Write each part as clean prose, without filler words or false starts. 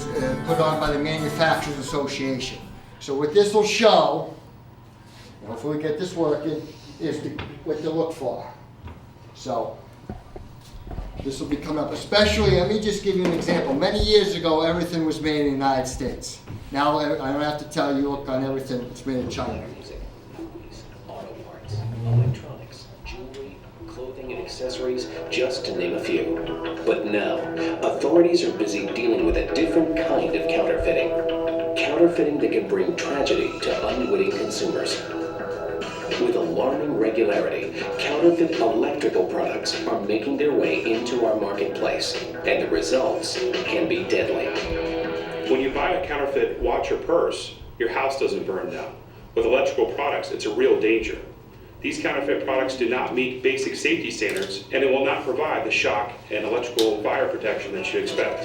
was put on by the Manufacturers Association. So what this will show, hopefully we get this working, is what to look for. So this will be coming up, especially, let me just give you an example. Many years ago, everything was made in the United States. Now, I don't have to tell you, look on everything, it's made in China. Music, movies, auto parts, electronics, jewelry, clothing and accessories, just to name a few. But now, authorities are busy dealing with a different kind of counterfeiting. Counterfeiting that can bring tragedy to unwitting consumers. With alarming regularity, counterfeit electrical products are making their way into our marketplace, and the results can be deadly. When you buy a counterfeit watch or purse, your house doesn't burn down. With electrical products, it's a real danger. These counterfeit products do not meet basic safety standards, and it will not provide the shock and electrical fire protection that you expect.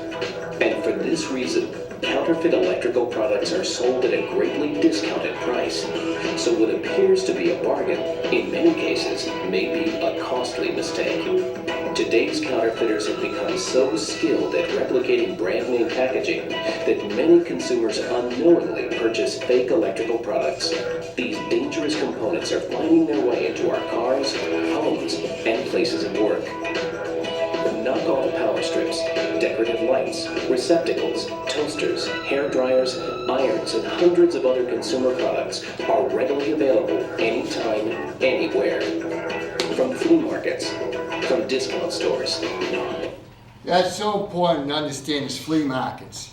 And for this reason, counterfeit electrical products are sold at a greatly discounted price. So what appears to be a bargain, in many cases, may be a costly mistake. Today's counterfeiters have become so skilled at replicating brand name packaging that many consumers unknowingly purchase fake electrical products. These dangerous components are finding their way into our cars, homes, and places of work. Knockoff power strips, decorative lights, receptacles, toasters, hair dryers, irons, and hundreds of other consumer products are readily available anytime, anywhere. From flea markets, from discount stores. That's so important to understand is flea markets.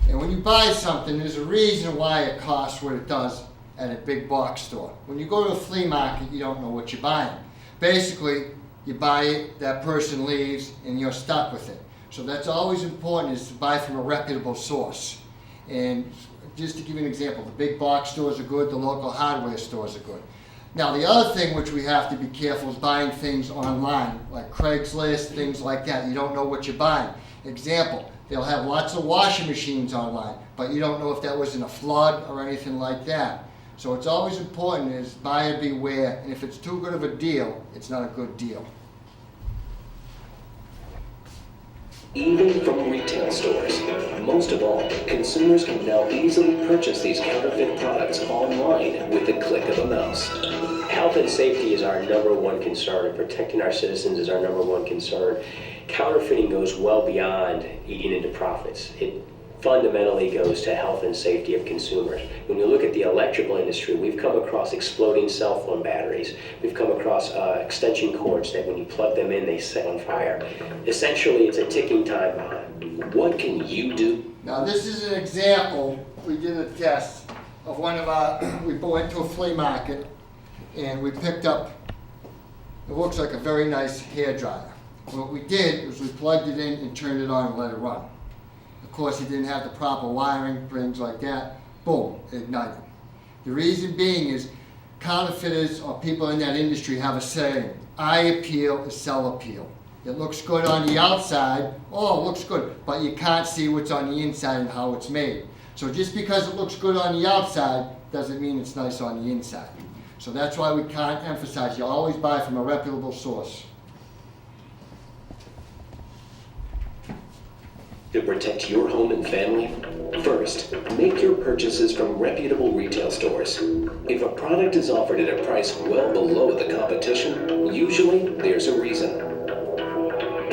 And when you buy something, there's a reason why it costs what it does at a big box store. When you go to a flea market, you don't know what you're buying. Basically, you buy it, that person leaves, and you're stuck with it. So that's always important, is to buy from a reputable source. And just to give you an example, the big box stores are good, the local hardware stores are good. Now the other thing which we have to be careful is buying things online, like Craigslist, things like that. You don't know what you're buying. Example, they'll have lots of washing machines online, but you don't know if that was in a flood or anything like that. So it's always important is buyer beware, and if it's too good of a deal, it's not a good deal. Even from retail stores. Most of all, consumers can now easily purchase these counterfeit products online with the click of a mouse. Health and safety is our number one concern, and protecting our citizens is our number one concern. Counterfeiting goes well beyond eating into profits. It fundamentally goes to health and safety of consumers. When you look at the electrical industry, we've come across exploding cell phone batteries. We've come across extension cords that when you plug them in, they set on fire. Essentially, it's a ticking time bomb. What can you do? Now this is an example, we did a test of one of our, we went to a flea market and we picked up, it looks like a very nice hair dryer. What we did was we plugged it in and turned it on and let it run. Of course, it didn't have the proper wiring, things like that. Boom, it ignited. The reason being is counterfeiters or people in that industry have a saying, eye appeal is sell appeal. It looks good on the outside, oh, it looks good, but you can't see what's on the inside and how it's made. So just because it looks good on the outside doesn't mean it's nice on the inside. So that's why we can't emphasize, you always buy from a reputable source. To protect your home and family? First, make your purchases from reputable retail stores. If a product is offered at a price well below the competition, usually there's a reason.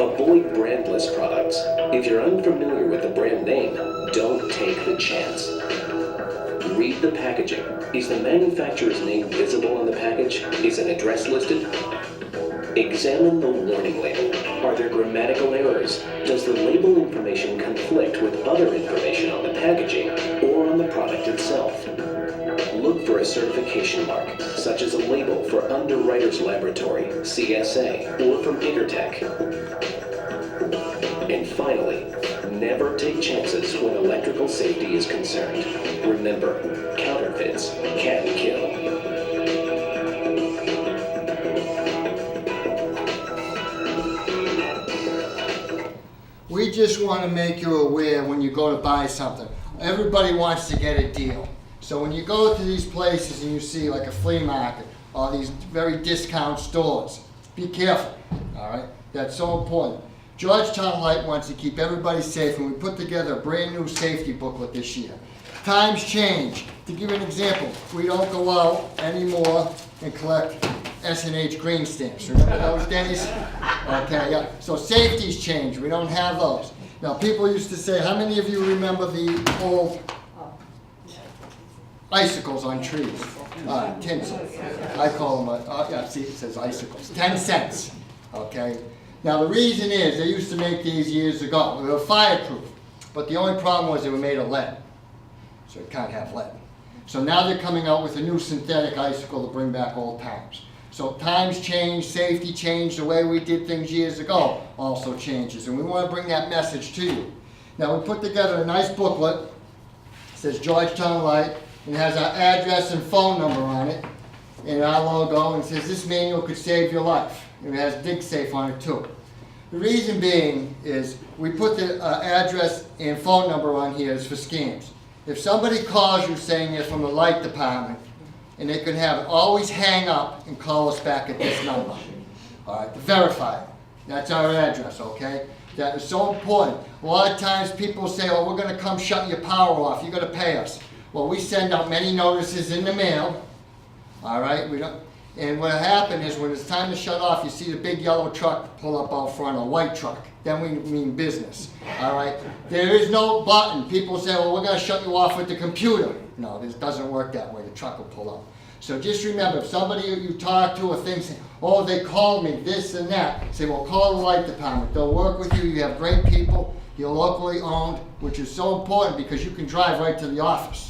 Avoid brandless products. If you're unfamiliar with the brand name, don't take the chance. Read the packaging. Is the manufacturer's name visible on the package? Is an address listed? Examine the warning label. Are there grammatical errors? Does the label information conflict with other information on the packaging or on the product itself? Look for a certification mark, such as a label for Underwriters Laboratory, CSA, or from Intertech. And finally, never take chances when electrical safety is concerned. Remember, counterfeits can kill. We just want to make you aware when you go to buy something. Everybody wants to get a deal. So when you go to these places and you see like a flea market or these very discount stores, be careful, all right? That's so important. Georgetown Light wants to keep everybody safe, and we put together a brand new safety booklet this year. Times change. To give you an example, we don't go out anymore and collect S&H green stamps. Remember those days? Okay, yeah. So safety's changed. We don't have those. Now, people used to say, how many of you remember the old icicles on trees? Tinsel. I call them, yeah, see, it says icicles. 10 cents. Okay? Now, the reason is, they used to make these years ago. They were fireproof. But the only problem was they were made of lead. So it can't have lead. So now they're coming out with a new synthetic icicle to bring back old times. So times change, safety changed, the way we did things years ago also changes. And we want to bring that message to you. Now we put together a nice booklet. It says Georgetown Light, and it has our address and phone number on it, and our logo, and it says this manual could save your life. And it has DigSafe on it too. The reason being is we put the address and phone number on here is for scams. If somebody calls you saying they're from the light department, and they can have it, always hang up and call us back at this number. All right, to verify it. That's our address, okay? That is so important. A lot of times people say, oh, we're going to come shut your power off. You're going to pay us. Well, we send out many notices in the mail. All right, we don't. And what happened is when it's time to shut off, you see the big yellow truck pull up out front, a white truck. Then we mean business, all right? There is no button. People say, well, we're going to shut you off with the computer. No, this doesn't work that way. The truck will pull up. So just remember, if somebody you talk to or thinks, oh, they called me, this and that, say, well, call the light department. They'll work with you. You have great people. You're locally owned, which is so important because you can drive right to the office.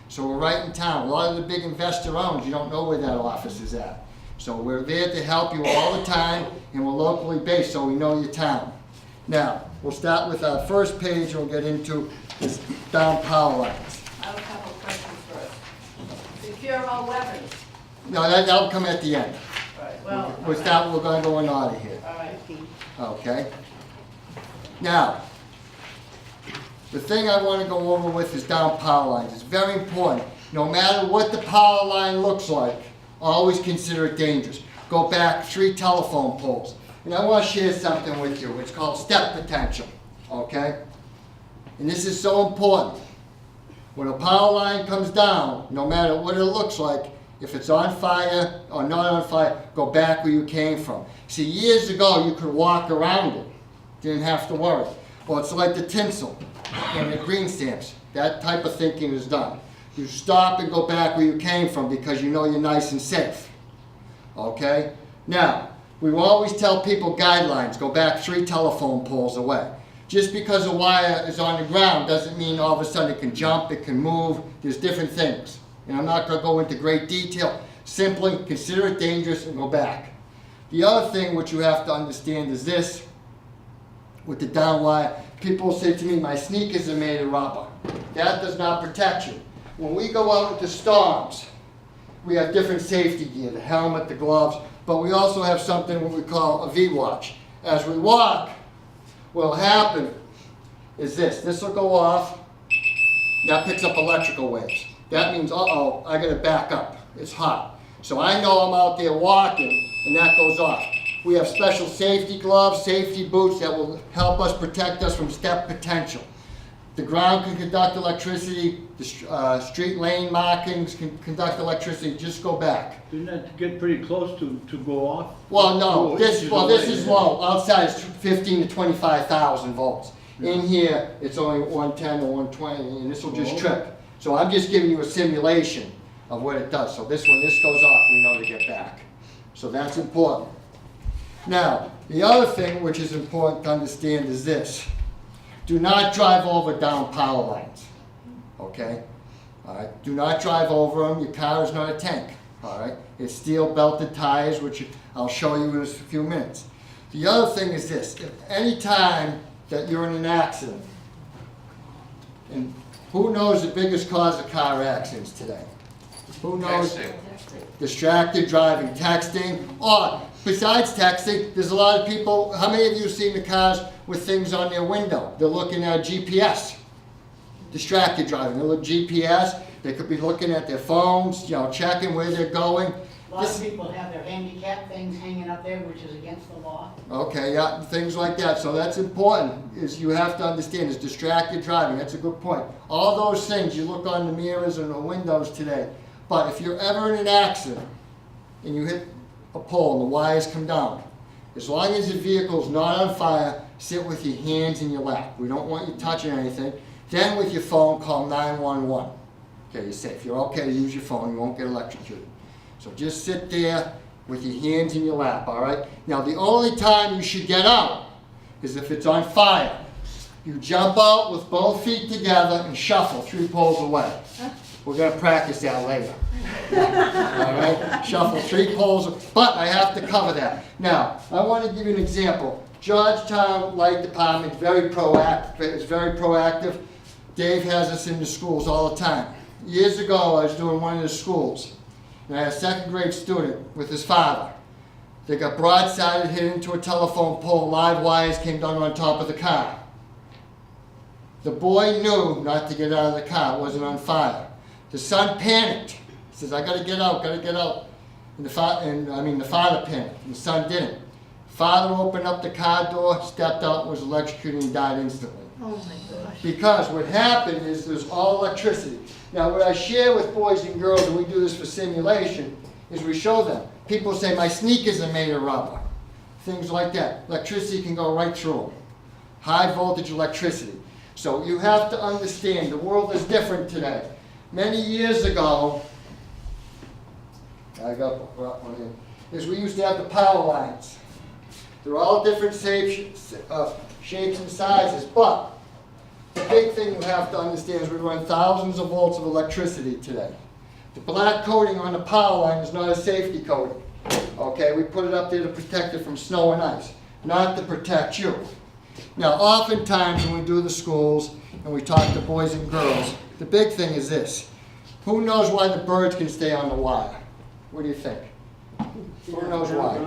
So we're right in town. A lot of the big investor owns, you don't know where that office is at. So we're there to help you all the time, and we're locally based, so we know your town. Now, we'll start with our first page, and we'll get into this down power lines. I have a couple of questions first. Secure all weapons. No, that'll come at the end. All right, well. We're going to go in order here. All right. Okay? Now, the thing I want to go over with is down power lines. It's very important. No matter what the power line looks like, always consider it dangerous. Go back 3 telephone poles. And I want to share something with you. It's called step potential. Okay? And this is so important. When a power line comes down, no matter what it looks like, if it's on fire or not on fire, go back where you came from. See, years ago, you could walk around it. Didn't have to worry. Well, it's like the tinsel and the green stamps. That type of thinking is done. You stop and go back where you came from because you know you're nice and safe. Okay? Now, we will always tell people guidelines. Go back 3 telephone poles away. Just because a wire is on the ground doesn't mean all of a sudden it can jump, it can move. There's different things. And I'm not going to go into great detail. Simply consider it dangerous and go back. The other thing which you have to understand is this. With the down wire, people say to me, my sneakers are made of rubber. That does not protect you. When we go out into storms, we have different safety gear, the helmet, the gloves, but we also have something what we call a V-watch. As we walk, what will happen is this. This will go off. That picks up electrical waves. That means, uh-oh, I got to back up. It's hot. So I know I'm out there walking, and that goes off. We have special safety gloves, safety boots that will help us protect us from step potential. The ground can conduct electricity. The street lane markings can conduct electricity. Just go back. Didn't that get pretty close to go off? Well, no. This is low. low. Outside it's 15 to 25,000 volts. In here, it's only 110 or 120, and this will just trip. So I'm just giving you a simulation of what it does. So when this goes off, we know to get back. So that's important. Now, the other thing which is important to understand is this. Do not drive over down power lines, okay? All right, do not drive over them. Your car is not a tank, all right? It's steel belted tires, which I'll show you in a few minutes. The other thing is this. If any time that you're in an accident, and who knows the biggest cause of car accidents today? Who knows? Texting. Distracted driving, texting, or besides texting, there's a lot of people, how many of you have seen the cars with things on their window? They're looking at GPS. Distracted driving, they look GPS, they could be looking at their phones, checking where they're going. A lot of people have their handicap things hanging up there, which is against the law. Okay, yeah, things like that. So that's important, is you have to understand, is distracted driving. That's a good point. All those things, you look on the mirrors and the windows today. But if you're ever in an accident and you hit a pole and the wires come down, as long as your vehicle's not on fire, sit with your hands in your lap. We don't want you touching anything. Then with your phone, call 911. Okay, you're safe. You're okay to use your phone. You won't get electrocuted. So just sit there with your hands in your lap, all right? Now, the only time you should get out is if it's on fire. You jump out with both feet together and shuffle 3 poles away. We're going to practice that later. All right? Shuffle 3 poles, but I have to cover that. Now, I want to give you an example. Georgetown Light Department is very proactive. Dave has us in the schools all the time. Years ago, I was doing one of the schools. And I had a 2nd grade student with his father. They got broadsided, hit into a telephone pole, live wires came down on top of the car. The boy knew not to get out of the car, it wasn't on fire. The son panicked. He says, I gotta get out, gotta get out. And the father panicked, and the son didn't. Father opened up the car door, stepped out, was electrocuted, and died instantly. Oh my gosh. Because what happened is there's all electricity. Now what I share with boys and girls, and we do this for simulation, is we show them. People say, my sneakers are made of rubber. Things like that. Electricity can go right through them. High voltage electricity. So you have to understand, the world is different today. Many years ago, I got brought one in, is we used to have the power lines. They're all different shapes and sizes, but the big thing you have to understand is we run thousands of volts of electricity today. The black coating on the power line is not a safety coating. Okay, we put it up there to protect it from snow and ice, not to protect you. Now, oftentimes when we do the schools and we talk to boys and girls, the big thing is this. Who knows why the birds can stay on the wire? What do you think? Who knows why?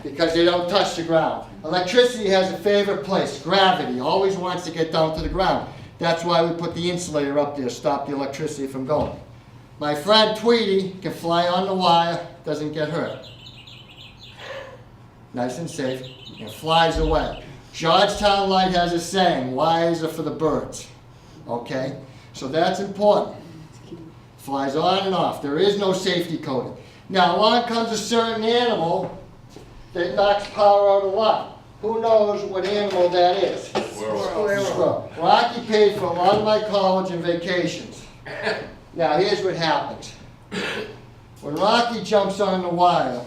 Because they don't touch the ground. Electricity has a favorite place, gravity. Always wants to get down to the ground. That's why we put the insulator up there to stop the electricity from going. My friend Tweety can fly on the wire, doesn't get hurt. Nice and safe, and flies away. Georgetown Light has a saying, wires are for the birds. Okay? So that's important. Flies on and off. There is no safety coating. Now along comes a certain animal that knocks power out of line. Who knows what animal that is? Squirrel. Rocky paid for a lot of my college and vacations. Now here's what happens. When Rocky jumps on the wire,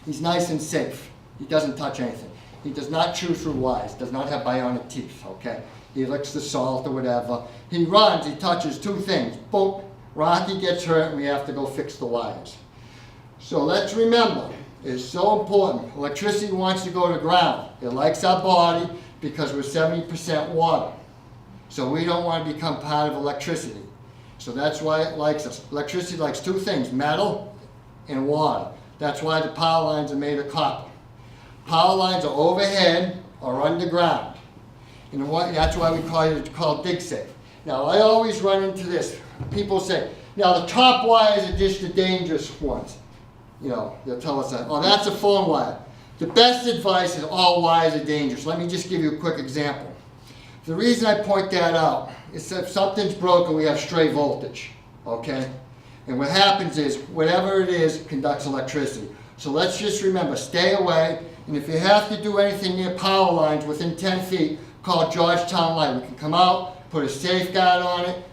he's nice and safe. He doesn't touch anything. He does not chew through wires, does not have bionic teeth, okay? He licks the salt or whatever. He runs, he touches 2 things. Boom, Rocky gets hurt and we have to go fix the wires. So let's remember, it's so important. Electricity wants to go to ground. It likes our body because we're 70% water. So we don't want to become part of electricity. So that's why it likes us. Electricity likes 2 things, metal and water. That's why the power lines are made of copper. Power lines are overhead or underground. And that's why we call dig safe. Now I always run into this. People say, now the top wires are just the dangerous ones. You know, they'll tell us that, oh, that's a phone wire. The best advice is all wires are dangerous. Let me just give you a quick example. The reason I point that out is if something's broken, we have stray voltage, okay? And what happens is, whatever it is, conducts electricity. So let's just remember, stay away, and if you have to do anything near power lines within 10 feet, call Georgetown Light. We can come out, put a safeguard on it,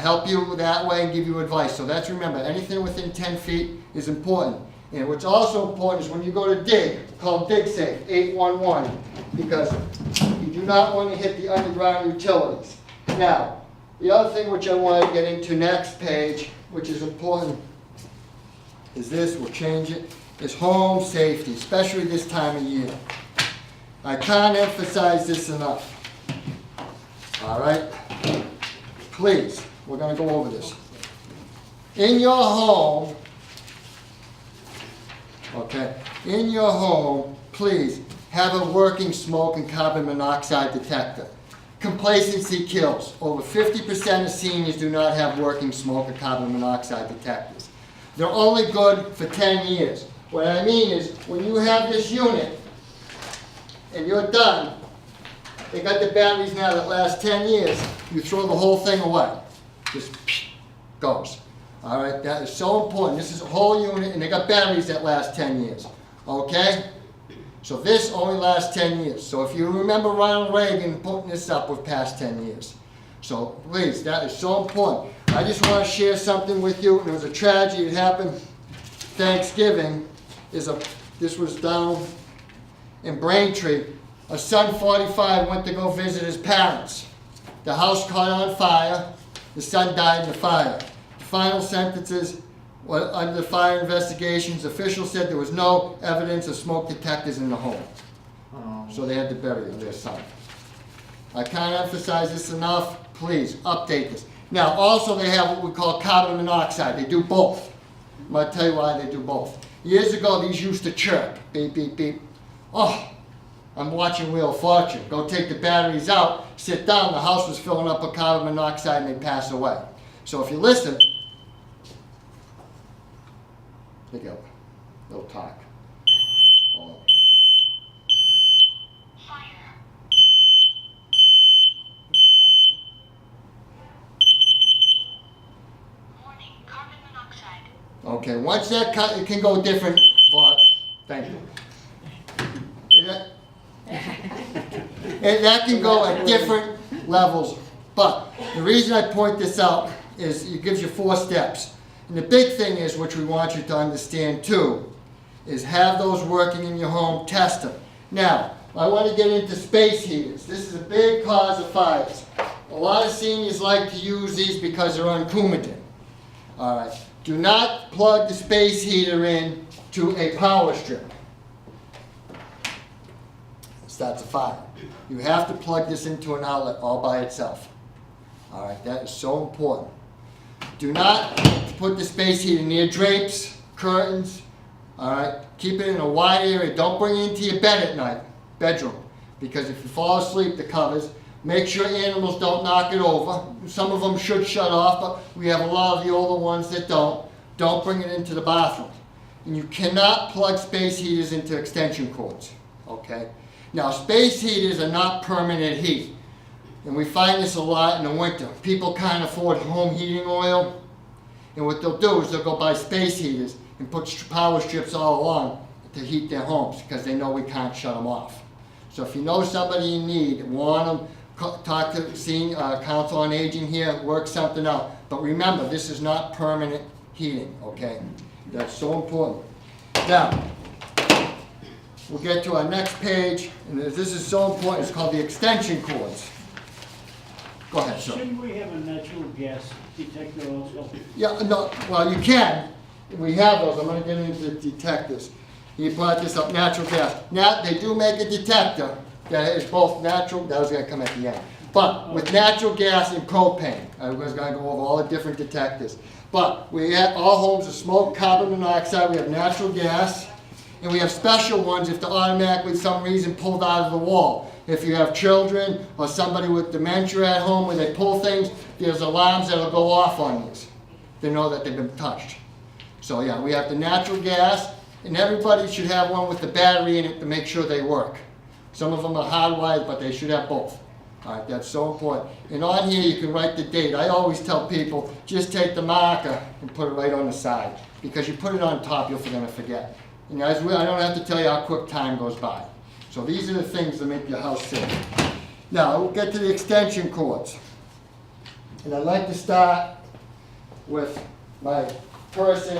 help you that way and give you advice. So that's, remember, anything within 10 feet is important. And what's also important is when you go to dig, call Dig Safe 811, because you do not want to hit the underground utilities. Now, the other thing which I want to get into next page, which is important, is this, we'll change it, is home safety, especially this time of year. I can't emphasize this enough. All right? Please, we're going to go over this. In your home, okay, in your home, please have a working smoke and carbon monoxide detector. Complacency kills. Over 50% of seniors do not have working smoke and carbon monoxide detectors. They're only good for 10 years. What I mean is, when you have this unit and you're done, they got the batteries now that last 10 years, you throw the whole thing away. Just goes. All right, that is so important. This is a whole unit and they got batteries that last 10 years. Okay? So this only lasts 10 years. So if you remember Ronald Reagan putting this up with past 10 years. So please, that is so important. I just want to share something with you. There was a tragedy that happened Thanksgiving. This was down in Braintree. A son, 45, went to go visit his parents. The house caught on fire. The son died in the fire. The final sentences were under the fire investigations. Officials said there was no evidence of smoke detectors in the home. So they had to bury their son. I can't emphasize this enough. Please, update this. Now, also they have what we call carbon monoxide. They do both. I'm going to tell you why they do both. Years ago, these used to chirp. Beep, beep, beep. Oh, I'm watching Wheel of Fortune. Go take the batteries out, sit down. The house was filling up with carbon monoxide and they pass away. So if you listen, they go. They'll talk. Oh. Okay, once that cut, it can go different. Thank you. And that can go at different levels. But the reason I point this out is it gives you 4 steps. And the big thing is, which we want you to understand too, is have those working in your home, test them. Now, I want to get into space heaters. This is a big cause of fires. A lot of seniors like to use these because they're uncoumulative. All right. Do not plug the space heater in to a power strip. Starts a fire. You have to plug this into an outlet all by itself. All right, that is so important. Do not put the space heater near drapes, curtains. All right, keep it in a wide area. Don't bring it into your bed at night, bedroom, because if you fall asleep, the covers. Make sure animals don't knock it over. Some of them should shut off, but we have a lot of the older ones that don't. Don't bring it into the bathroom. And you cannot plug space heaters into extension cords, okay? Now, space heaters are not permanent heat. And we find this a lot in the winter. People can't afford home heating oil. And what they'll do is they'll go buy space heaters and put power strips all along to heat their homes because they know we can't shut them off. So if you know somebody in need, warn them, talk to the Council on Aging here, work something out. But remember, this is not permanent heating, okay? That's so important. Now, we'll get to our next page, and this is so important, it's called the extension cords. Go ahead, sir. Shouldn't we have a natural gas detector also? Yeah, no, well, you can. We have those. I'm going to get into the detectors. You brought this up, natural gas. Now, they do make a detector that is both natural, that was going to come at the end, but with natural gas and propane. I was going to go over all the different detectors. But we have, all homes are smoke, carbon monoxide, we have natural gas, and we have special ones if they're automatically, for some reason, pulled out of the wall. If you have children or somebody with dementia at home, when they pull things, there's alarms that'll go off on these. They know that they've been touched. So yeah, we have the natural gas, and everybody should have one with the battery in it to make sure they work. Some of them are hardwired, but they should have both. All right, that's so important. And on here you can write the date. I always tell people, just take the marker and put it right on the side. Because you put it on top, you're going to forget. And as I don't have to tell you how quick time goes by. So these are the things that make your house safe. Now, we'll get to the extension cords. And I'd like to start with my person,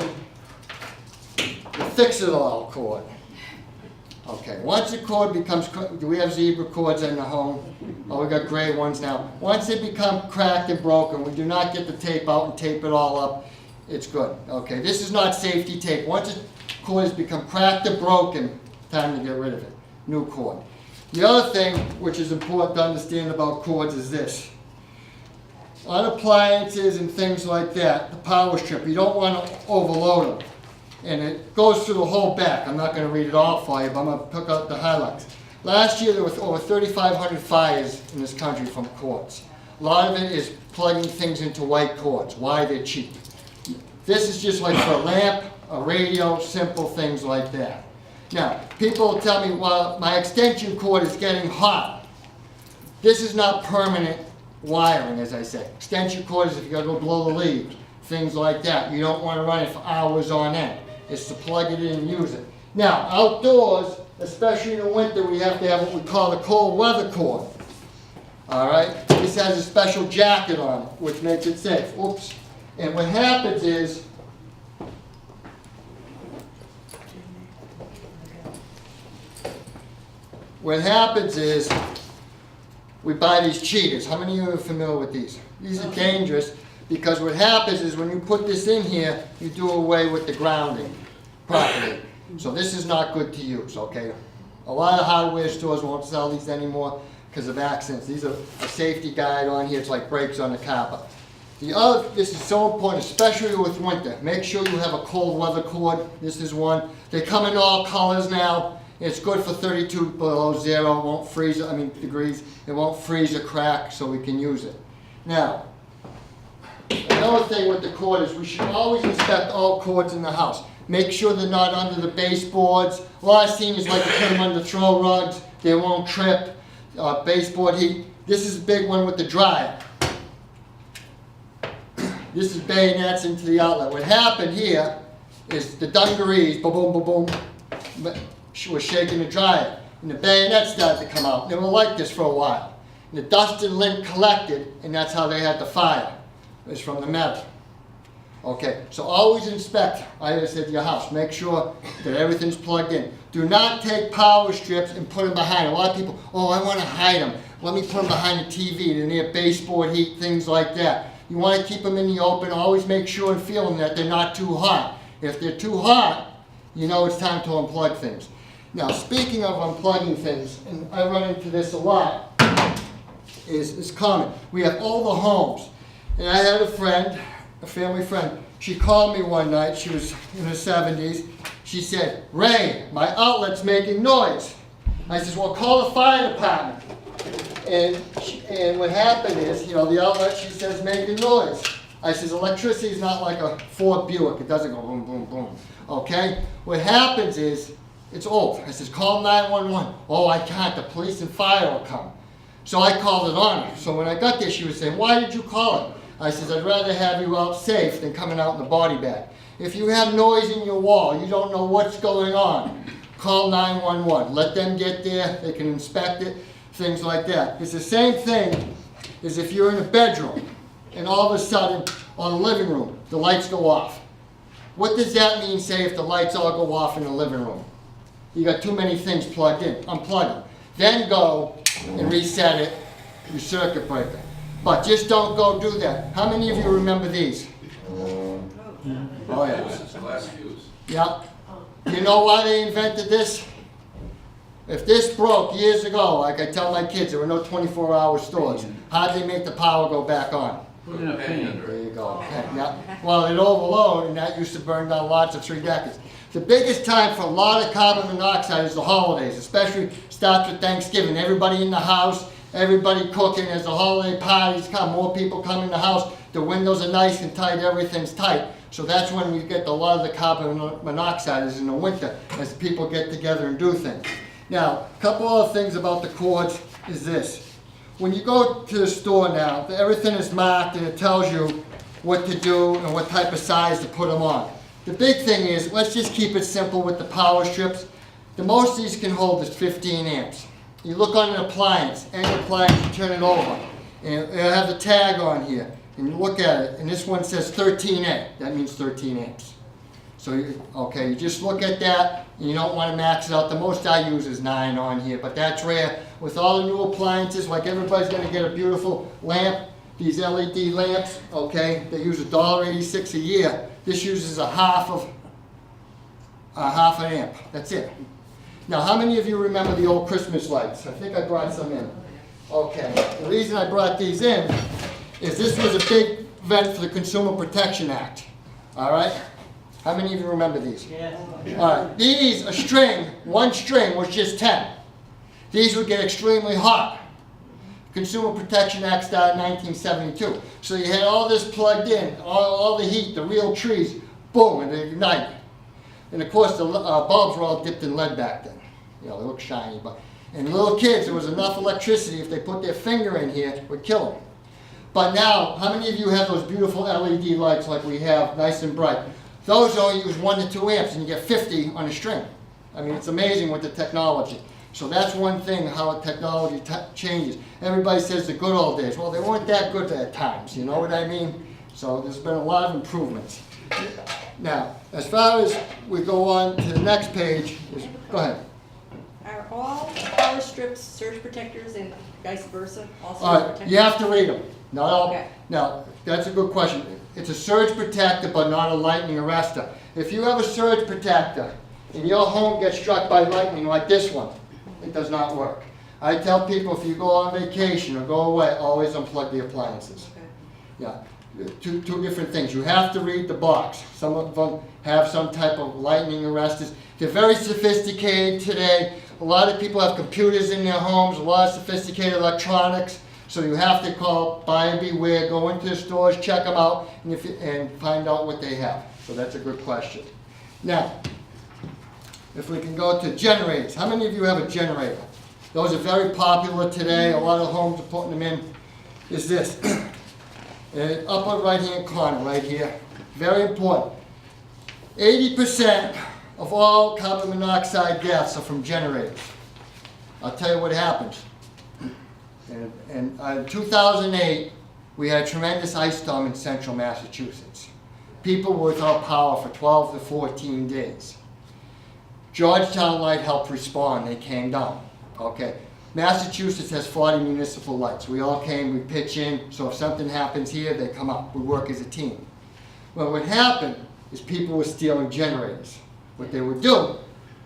the fix-it-all cord. Okay, once the cord becomes, do we have zebra cords in the home? Oh, we got gray ones now. Once they become cracked and broken, we do not get the tape out and tape it all up. It's good. Okay, this is not safety tape. Once the cord has become cracked or broken, time to get rid of it. New cord. The other thing which is important to understand about cords is this. On appliances and things like that, the power strip, you don't want to overload them. And it goes through the whole back. I'm not going to read it all for you, but I'm going to pick out the highlights. Last year there were over 3,500 fires in this country from cords. A lot of it is plugging things into white cords. Why? They're cheap. This is just like for a lamp, a radio, simple things like that. Now, people tell me, well, my extension cord is getting hot. This is not permanent wiring, as I said. Extension cord is if you gotta go blow the leaves, things like that. You don't wanna run it for hours on end. It's to plug it in and use it. Now, outdoors, especially in the winter, we have to have what we call the cold weather cord. All right? This has a special jacket on it, which makes it safe. Oops. And what happens is, we buy these cheaters. How many of you are familiar with these? These are dangerous because what happens is when you put this in here, you do away with the grounding properly. So this is not good to use, okay? A lot of hardware stores won't sell these anymore because of accidents. These are a safety guide on here. It's like brakes on the car. This is so important, especially with winter. Make sure you have a cold weather cord. This is one. They come in all colors now. It's good for 32 below zero. It won't freeze, degrees. It won't freeze or crack, so we can use it. Now, another thing with the cord is we should always inspect all cords in the house. Make sure they're not under the baseboards. A lot of seniors like to put them under throw rugs. They won't trip. Baseboard heat. This is a big one with the dryer. This is bayonets into the outlet. What happened here is the dungarees, boom, boom, boom, boom, was shaking the dryer. And the bayonets started to come out. They were like this for a while. And the dust and lint collected, and that's how they had the fire. It's from the metal. Okay, so always inspect, like I said, your house. Make sure that everything's plugged in. Do not take power strips and put them behind. A lot of people, oh, I want to hide them. Let me put them behind the TV. They're near baseboard heat, things like that. You want to keep them in the open. Always make sure and feel them that they're not too hot. If they're too hot, you know it's time to unplug things. Now, speaking of unplugging things, and I run into this a lot, is common. We have all the homes. And I had a friend, a family friend, she called me one night, she was in her 70s, she said, Ray, my outlet's making noise. I said, well, call the fire department. And what happened is, the outlet, she says, making noise. I says, electricity is not like a Ford Buick, it doesn't go boom, boom, boom, okay? What happens is, it's old. I says, call 911. Oh, I can't, the police and fire will come. So I called it on her. So when I got there, she was saying, why did you call it? I says, I'd rather have you out safe than coming out in the body bag. If you have noise in your wall, you don't know what's going on, call 911. Let them get there, they can inspect it, things like that. It's the same thing as if you're in a bedroom and all of a sudden, on the living room, the lights go off. What does that mean, say, if the lights all go off in the living room? You got too many things plugged in. Unplug them. Then go and reset it, your circuit breaker. But just don't go do that. How many of you remember these? Oh yeah. Glass fuse. Yeah. You know why they invented this? If this broke years ago, like I tell my kids, there were no 24-hour stores. How'd they make the power go back on? Put in a penny under There it. you go. Yeah. Well, it overloaded, and that used to burn down lots of 3 decades. The biggest time for a lot of carbon monoxide is the holidays, especially starts with Thanksgiving. Everybody in the house, everybody cooking. As the holiday parties come, more people come in the house. The windows are nice and tight, everything's tight. So that's when we get a lot of the carbon monoxide is in the winter as people get together and do things. Now, a couple other things about the cords is this. When you go to the store now, everything is marked and it tells you what to do and what type of size to put them on. The big thing is, let's just keep it simple with the power strips. The most these can hold is 15 amps. You look on an appliance, any appliance, you turn it over, and it'll have the tag on here. And you look at it, and this one says 13A. That means 13 amps. So, you just look at that, and you don't want to max it out. The most I use is 9 on here, but that's rare. With all the new appliances, like everybody's going to get a beautiful lamp, these LED lamps, they use $1.86 a year. This uses a half an amp. That's it. Now, how many of you remember the old Christmas lights? I think I brought some in. Okay. The reason I brought these in is this was a big event for the Consumer Protection Act. All right? How many of you remember these? Yes. All right. These, one string was just 10. These would get extremely hot. Consumer Protection Act started in 1972. So you had all this plugged in, all the heat, the real trees, boom, and they ignite. And of course, the bulbs were all dipped in lead back then. You know, they look shiny, but and little kids, there was enough electricity, if they put their finger in here, it would kill them. But now, how many of you have those beautiful LED lights like we have, nice and bright? Those only use 1 to 2 amps, and you get 50 on a string. I mean, it's amazing with the technology. So that's one thing, how technology changes. Everybody says the good old days. Well, they weren't that good at times, you know what I mean? So there's been a lot of improvements. Now, as far as we go on to the next page, go ahead. Are all power strips surge protectors and vice versa? All surge All right, protectors? you have to read them. Not all. Okay. Now, that's a good question. It's a surge protector, but not a lightning arrestor. If you have a surge protector and your home gets struck by lightning like this one, it does not work. I tell people if you go on vacation or go away, always unplug the appliances. Okay. Yeah, two different things. You have to read the box. Some of them have some type of lightning arresters. They're very sophisticated today. A lot of people have computers in their homes, a lot of sophisticated electronics. So you have to call buyer beware, go into the stores, check them out, and find out what they have. So that's a good question. Now, if we can go to generators. How many of you have a generator? Those are very popular today. A lot of homes are putting them in. Is this. In the upper right-hand corner, right here. Very important. 80% of all carbon monoxide deaths are from generators. I'll tell you what happens. In 2008, we had a tremendous ice storm in central Massachusetts. People were without power for 12 to 14 days. Georgetown Light helped respond. They came down. Okay. Massachusetts has 40 municipal lights. We all came, we pitch in, so if something happens here, they come up. We work as a team. Well, what happened is people were stealing generators. What they would do,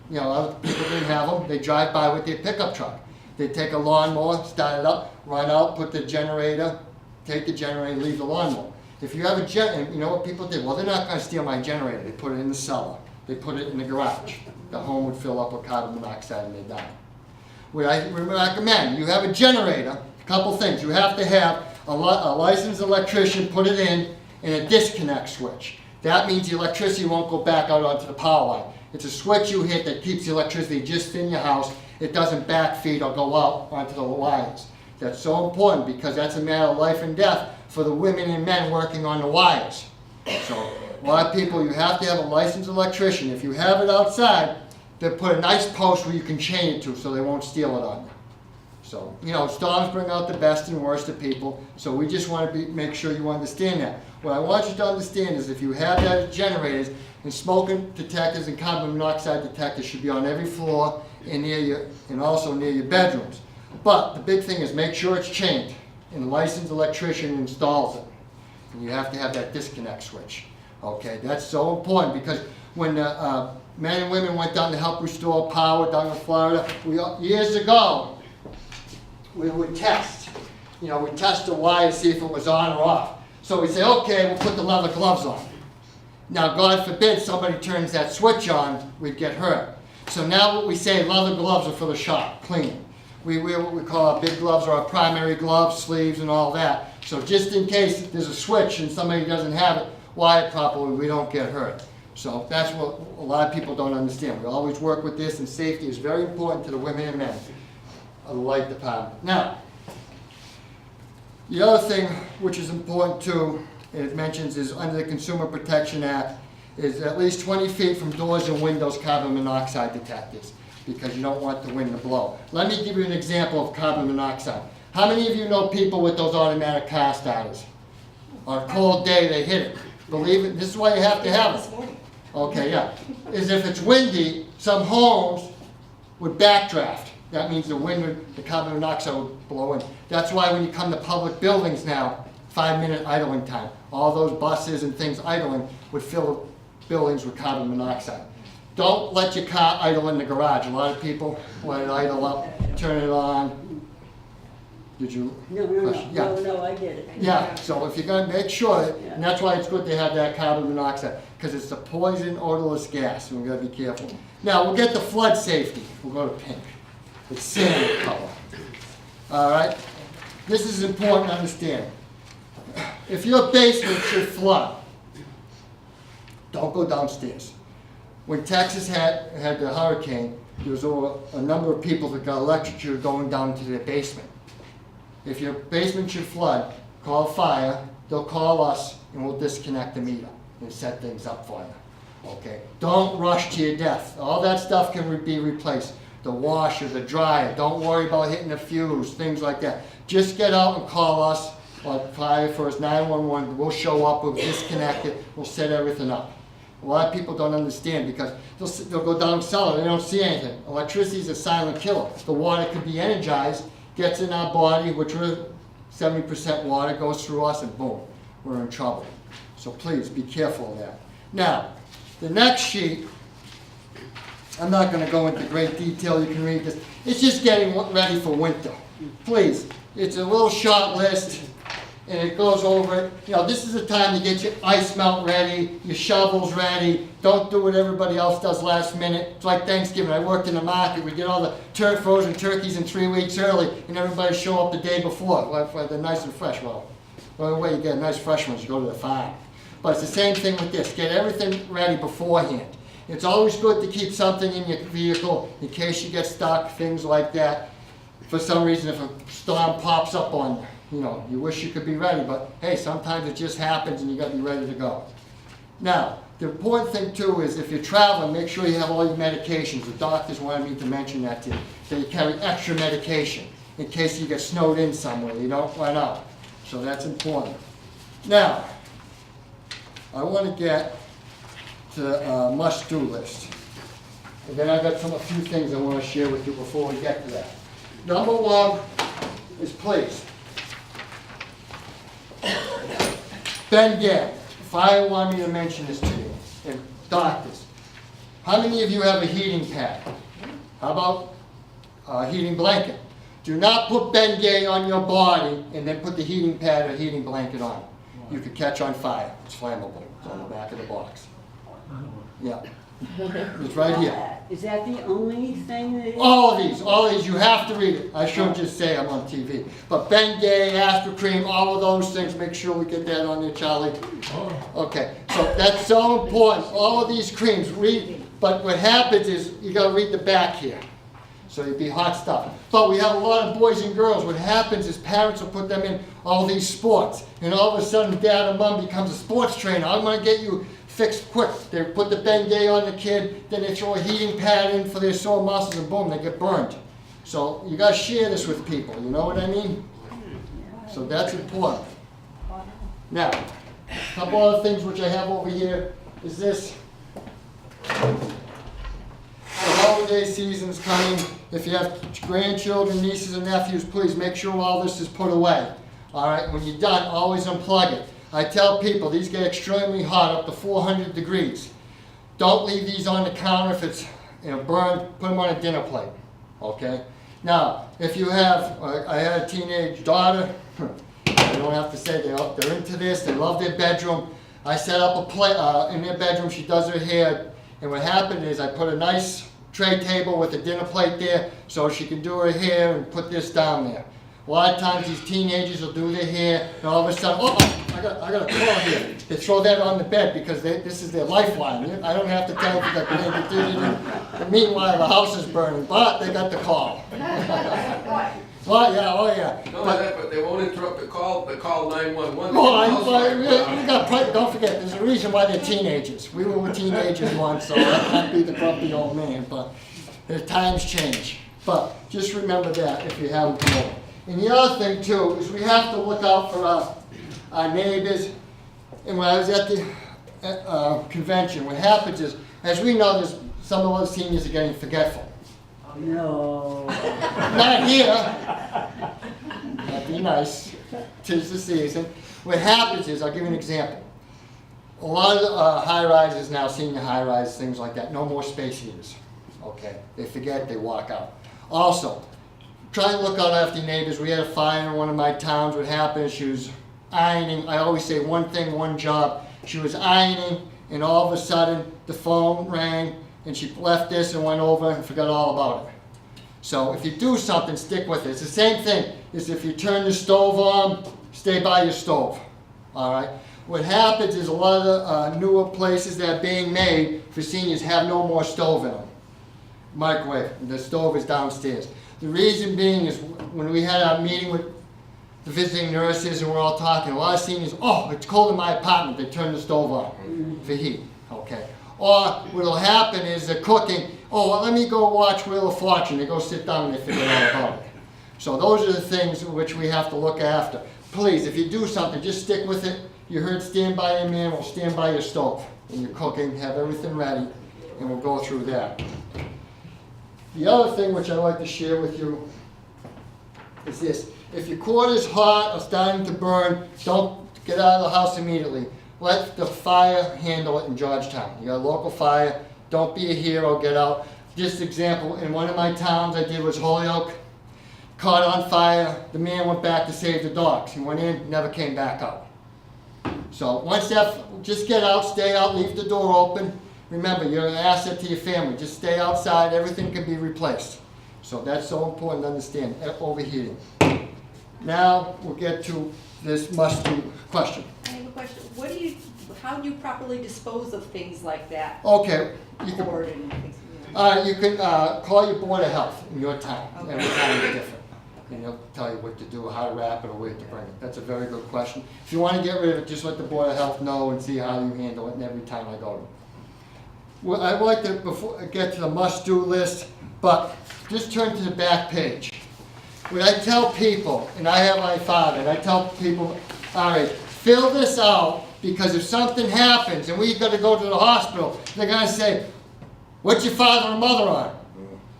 you know, other people didn't have them, they drive by with their pickup truck. They'd take a lawnmower, start it up, run out, put the generator, take the generator, leave the lawnmower. If you have a you know what people did? Well, they're not going to steal my generator. They put it in the cellar. They put it in the garage. The home would fill up with carbon monoxide and they die. What I recommend, you have a generator, a couple things. You have to have a licensed electrician put it in and a disconnect switch. That means the electricity won't go back out onto the power line. It's a switch you hit that keeps the electricity just in your house. It doesn't backfeed or go out onto the wires. That's so important because that's a matter of life and death for the women and men working on the wires. So a lot of people, you have to have a licensed electrician. If you have it outside, they put a nice post where you can chain it to so they won't steal it on you. So, you know, storms bring out the best and worst of people, so we just want to make sure you understand that. What I want you to understand is if you have that as generators, and smoking detectors and carbon monoxide detectors should be on every floor and near your, and also near your bedrooms. But the big thing is make sure it's chained, and a licensed electrician installs it. And you have to have that disconnect switch. Okay, that's so important because when men and women went down to help restore power down in Florida, years ago, we would test. You know, we'd test the wire to see if it was on or off. So we'd say, okay, we'll put the leather gloves on. Now, God forbid somebody turns that switch on, we'd get hurt. So now what we say, leather gloves are for the shop, cleaning. We wear what we call our big gloves or our primary gloves, sleeves, and all that. So just in case there's a switch and somebody doesn't have it wired properly, we don't get hurt. So that's what a lot of people don't understand. We always work with this, and safety is very important to the women and men of the light department. Now, the other thing which is important too, and it mentions is under the Consumer Protection Act, is at least 20 feet from doors and windows carbon monoxide detectors, because you don't want the wind to blow. Let me give you an example of carbon monoxide. How many of you know people with those automatic car starters? On a cold day, they hit it. Believe it, this is why you have to have it. Okay, yeah. Is if it's windy, some homes would backdraft. That means the wind, the carbon monoxide would blow in. That's why when you come to public buildings now, 5-minute idling time. All those buses and things idling would fill the buildings with carbon monoxide. Don't let your car idle in the garage. A lot of people let it idle up, turn it on. Did you? No, I did it. Yeah, so if you're going to make sure, and that's why it's good to have that carbon monoxide, because it's a poison odorless gas, and we've got to be careful. Now, we'll get to flood safety. We'll go to pink. It's sand color. All right? this is important to understand. If your basement should flood, don't go downstairs. When Texas had the hurricane, there was over a number of people that got electrocuted going down to their basement. If your basement should flood, call fire, they'll call us, and we'll disconnect the meter and set things up for you. Okay? Don't rush to your death. All that stuff can be replaced. The washer, the dryer, don't worry about hitting the fuse, things like that. Just get out and call us on fire first, 911, we'll show up, we'll disconnect it, we'll set everything up. A lot of people don't understand because they'll go down cellar, they don't see anything. Electricity is a silent killer. The water could be energized, gets in our body, which we're 70% water, goes through us, and boom, we're in trouble. So please be careful of that. Now, the next sheet, I'm not going to go into great detail, you can read this. It's just getting ready for winter. Please, it's a little short list, and it goes over it. You know, this is the time to get your ice melt ready, your shovels ready. Don't do what everybody else does last minute. It's like Thanksgiving. I worked in the market. We get all the frozen turkeys in 3 weeks early, and everybody show up the day before. Well, they're nice and fresh. Well, the only way you get nice fresh ones, you go to the farm. But it's the same thing with this. Get everything ready beforehand. It's always good to keep something in your vehicle in case you get stuck, things like that. For some reason, if a storm pops up on you, you know, you wish you could be ready, but hey, sometimes it just happens and you got to be ready to go. Now, the important thing too is if you're traveling, make sure you have all your medications. The doctors wanted me to mention that to you. So you carry extra medication in case you get snowed in somewhere, you don't run out. So that's important. Now, I want to get to the must-do list. And then I've got a few things I want to share with you before we get to that. Number one is please. Ben Gabb, fire wanted me to mention this to you, and doctors. How many of you have a heating pad? How about a heating blanket? Do not put Bengay on your body and then put the heating pad or heating blanket on. You could catch on fire. It's flammable. It's on the back of the box. Yeah. It's right here. Is that the only thing that? All of these, you have to read it. I shouldn't just say I'm on TV. But Bengay, Aspercream, all of those things, make sure we get that on there, Charlie. Okay, so that's so important. All of these creams, read, but what happens is you gotta read the back here. So it'd be hot stuff. But we have a lot of boys and girls. What happens is parents will put them in all these sports. And all of a sudden dad or mom becomes a sports trainer. I'm gonna get you fixed quick. They put the Bengay on the kid, then they throw a heating pad in for their sore muscles, and boom, they get burned. So you gotta share this with people, you know what I mean? So that's important. Now, a couple other things which I have over here is this. The holiday season's coming. If you have grandchildren, nieces, and nephews, please make sure all this is put away. All right, when you're done, always unplug it. I tell people these get extremely hot, up to 400 degrees. Don't leave these on the counter if it's burned. Put them on a dinner plate. Okay. Now, if you have, I had a teenage daughter. I don't have to say they're into this. They love their bedroom. I set up a plate in their bedroom. She does her hair, and what happened is I put a nice tray table with a dinner plate there, so she can do her hair and put this down there. A lot of times these teenagers will do their hair, and all of a sudden, I got a call here. They throw that on the bed because this is their lifeline. I don't have to tell them that. And meanwhile, the house is burning, but they got the call. Oh yeah. But they won't interrupt the call. They call 911. Don't forget, there's a reason why they're teenagers. We were teenagers once, so I can't be the grumpy old man. But the times change. But just remember that if you haven't come over. And the other thing too is we have to look out for our neighbors. And when I was at the convention, what happens is, as we know, some of us seniors are getting forgetful. No. Not here. That'd be nice. 'Tis the season. What happens is, I'll give you an example. A lot of high rises now, senior high rises, things like that, no more space heaters. Okay, they forget, they walk out. Also, try and look out after your neighbors. We had a fire in one of my towns. What happened is she was ironing. I always say one thing, one job. She was ironing, and all of a sudden the phone rang, and she left this and went over and forgot all about it. So if you do something, stick with it. It's the same thing. is if you turn the stove on, stay by your stove, all right? What happens is a lot of the newer places that are being made for seniors have no more stove in them. Microwave, the stove is downstairs. The reason being is when we had our meeting with the visiting nurses and we're all talking, a lot of seniors, oh, it's cold in my apartment, they turn the stove on for heat, okay? Or what'll happen is they're cooking, oh, well, let me go watch Wheel of Fortune, they go sit down and they forget all about it. So those are the things which we have to look after. Please, if you do something, just stick with it. You heard stand by your man, well, stand by your stove. When you're cooking, have everything ready, and we'll go through that. The other thing which I'd like to share with you is this. If your quarter's hot or starting to burn, don't get out of the house immediately. Let the fire handle it in Georgetown. You got a local fire, don't be a hero, get out. Just example, in one of my towns I did was Holyoke, caught on fire, the man went back to save the dogs. He went in, never came back out. So once that, just get out, stay out, leave the door open. Remember, you're an asset to your family. Just stay outside, everything can be replaced. So that's so important to understand, overheating. Now we'll get to this must-do question. I have a question. How do you properly dispose of things like that? Okay, you can, Board and things, you know. you can call your Board of Health in your town. Okay. Every town is different. And they'll tell you what to do, how to wrap it, or where to bring it. That's a very good question. If you want to get rid of it, just let the Board of Health know and see how you handle it, and every time I go to. Well, I'd like to get to the must-do list, but just turn to the back page. When I tell people, and I have my father, and I tell people, all right, fill this out, because if something happens and we got to go to the hospital, they're going to say, what's your father and mother on?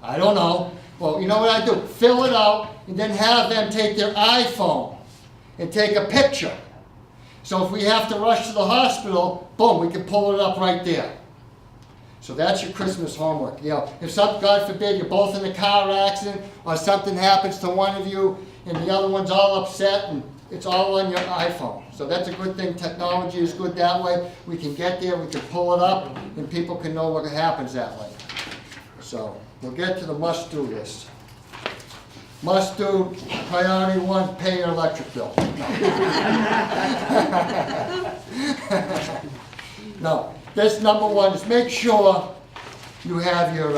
I don't know. Well, you know what I do? Fill it out, and then have them take their iPhone and take a picture. So if we have to rush to the hospital, boom, we can pull it up right there. So that's your Christmas homework. You know, if some, God forbid, you're both in a car accident or something happens to one of you and the other one's all upset, and it's all on your iPhone. So that's a good thing. Technology is good that way. We can get there, we can pull it up, and people can know what happens that way. So we'll get to the must-do list. Must-do, priority 1, pay your electric bill. No. That's number 1, is make sure you have your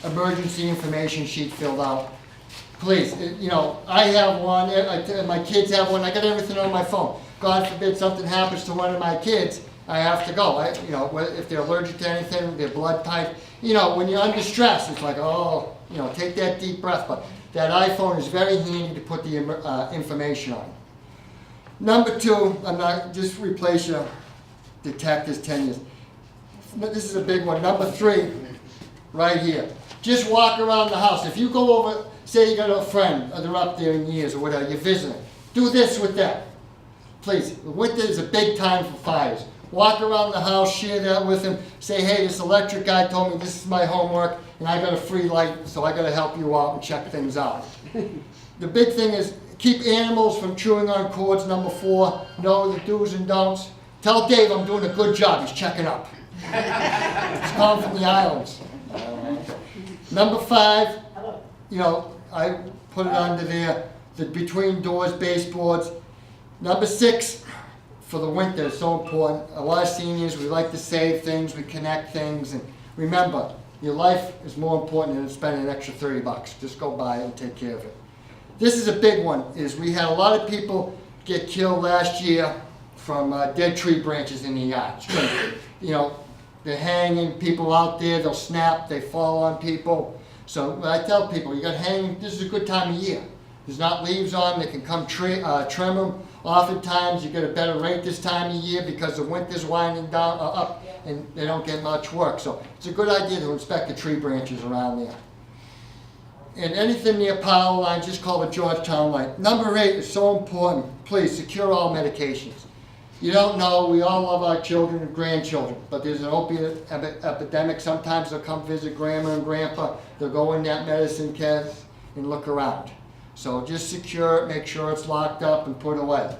emergency information sheet filled out. Please, you know, I have one, my kids have one, I got everything on my phone. God forbid something happens to one of my kids, I have to go. You know, if they're allergic to anything, their blood type, you know, when you're under stress, it's like, oh, you know, take that deep breath. But that iPhone is very handy to put the information on. Number 2, I'm not, just replace your detectors 10 years. This is a big one. Number 3, right here. Just walk around the house. If you go over, say you got a friend, or they're up there in years or whatever, you're visiting. Do this with them. Please, winter is a big time for fires. Walk around the house, share that with them. Say, hey, this electric guy told me this is my homework, and I got a free light, so I got to help you out and check things out. The big thing is keep animals from chewing on cords. Number 4, know the do's and don'ts. Tell Dave I'm doing a good job. He's checking up. He's calling from the islands. Number 5, you know, I put it under there, the between doors baseboards. Number 6, for the winter, it's so important. A lot of seniors, we like to save things, we connect things, and remember, your life is more important than spending an extra $30. Just go buy it and take care of it. This is a big one, is we had a lot of people get killed last year from dead tree branches in the yard. You know, they're hanging people out there, they'll snap, they fall on people. So when I tell people, you got hanging, this is a good time of year. There's not leaves on, they can come trim them. Oftentimes you get a better rate this time of year because the winter's winding down up and they don't get much work. So it's a good idea to inspect the tree branches around there. And anything near power lines, just call it Georgetown Light. Number 8 is so important. Please secure all medications. You don't know, we all love our children and grandchildren, but there's an opiate epidemic. Sometimes they'll come visit grandma and grandpa. They'll go in that medicine case and look around. So just secure it, make sure it's locked up and put away.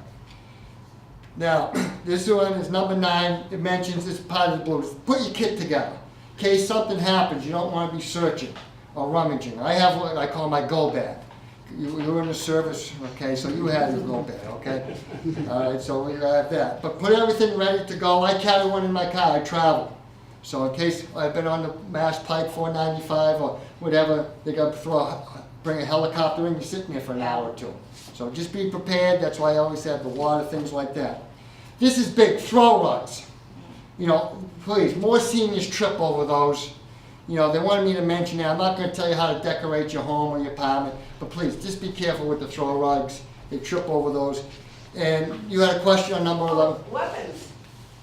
Now, this one is number 9. It mentions this part of the blues. Put your kit together. In case something happens, you don't want to be searching or rummaging. I have what I call my go bag. You were in the service, okay, so you had it a little bit, okay? All right, so we have that. But put everything ready to go. I carry one in my car, I travel. So in case I've been on the Mass Pike 495 or whatever, they got to bring a helicopter in, you're sitting there for an hour or two. So just be prepared, that's why I always have the water, things like that. This is big, throw rugs. You know, please, more seniors trip over those. You know, they wanted me to mention that. I'm not going to tell you how to decorate your home or your apartment, but please, just be careful with the throw rugs. They trip over those. And you had a question on number 11? Weapons.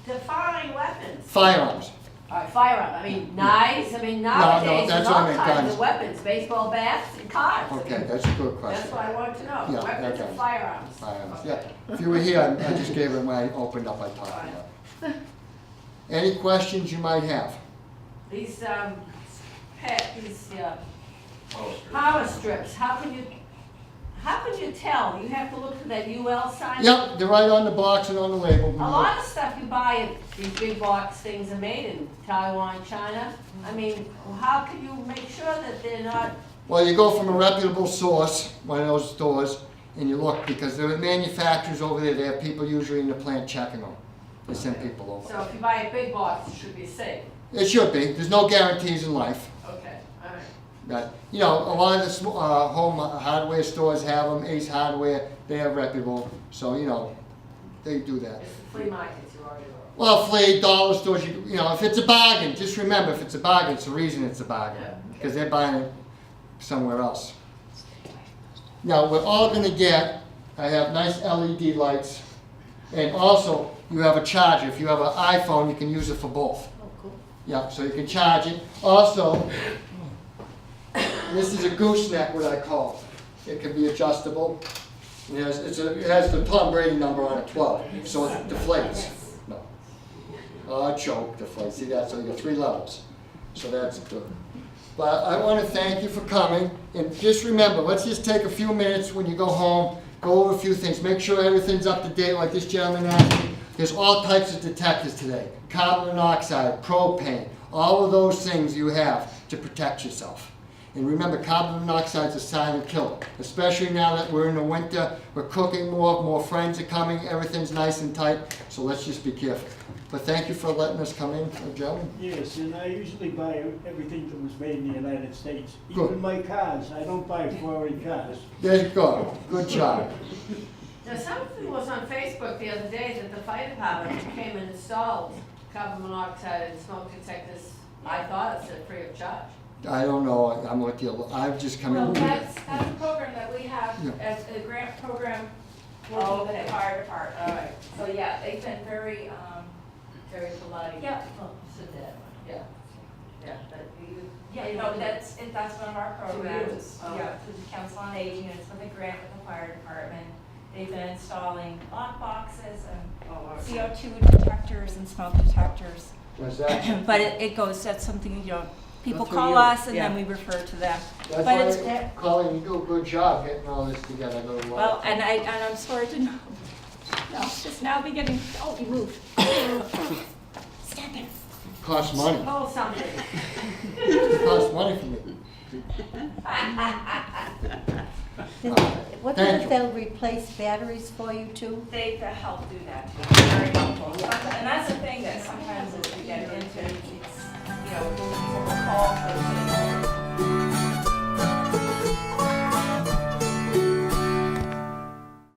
Define weapons. Firearms. All right, firearm. I mean, knives. I mean, nowadays that's there's what I all meant, kinds guns. of weapons. Baseball bats and cars. Okay, that's a good question. That's what I wanted to know. Yeah, Weapons okay. and firearms. Firearms, Okay. yeah. If you were here, I just gave it when I opened up, I talked about it. Any questions you might have? These power strips. How can you tell? You have to look for that UL sign. Yep, they're right on the box and on the label. A lot of stuff you buy, these big box things are made in Taiwan, China. I mean, how can you make sure that they're not? Well, you go from a reputable source, one of those stores, and you look, because there are manufacturers over there, they have people usually in the plant checking them. They send people over. So if you buy a big box, it should be safe. It should be. There's no guarantees in life. Okay, all right. But, you know, a lot of the home hardware stores have them, Ace Hardware, they are reputable, so, you know, they do that. It's the flea markets you already know. Well, flea, dollar stores, you know, if it's a bargain, just remember, if it's a bargain, it's the reason it's a bargain. Yeah. Because they're buying it somewhere else. Now, we're all gonna get, I have nice LED lights, and also, you have a charger. If you have an iPhone, you can use it for both. Oh, cool. Yeah, so you can charge it. Also, this is a gooseneck, what I call. It can be adjustable. It has the Tom Brady number on it, 12, so it deflates. No. Choke, deflates. See that? So you got 3 levels. So that's good. But I want to thank you for coming. And just remember, let's just take a few minutes when you go home, go over a few things. Make sure everything's up to date like this gentleman asked me. There's all types of detectors today. Carbon monoxide, propane, all of those things you have to protect yourself. And remember, carbon monoxide is a silent killer, especially now that we're in the winter, we're cooking more friends are coming, everything's nice and tight, so let's just be careful. But thank you for letting us come in, gentlemen. Yes, and I usually buy everything that was made in the United States. Good. Even my cars, I don't buy foreign cars. There you go. Good job. Now, something was on Facebook the other day that the fire department came and installed carbon monoxide and smoke detectors. I thought it said free of charge. I don't know, I'm with you, I've just come Well, in. that's a program that we have Yeah. as a grant program Oh, working with the fire department. All right. So, yeah, they've been very, Very polite. yeah, Said that. Yeah. Yeah, but you. yeah, no, that's one of our programs. use. Oh. Yeah, through the Council on Aging, and it's with a grant with the fire department. They've been installing lock boxes and CO2 detectors and smoke detectors. Was that? But it goes, that's something, you know, people That's what call you- us and then yeah. we refer to them. That's But it's, why, Colleen, you do a good job getting all this together. well, and I'm sorry to know, no, just now beginning, oh, you moved. Step in. Costs money. Call something. It costs money for me. What Thank if you. they'll replace batteries for you too? They help do that, too. Very helpful. And that's the thing that sometimes as we get into, it's, you know, we'll call for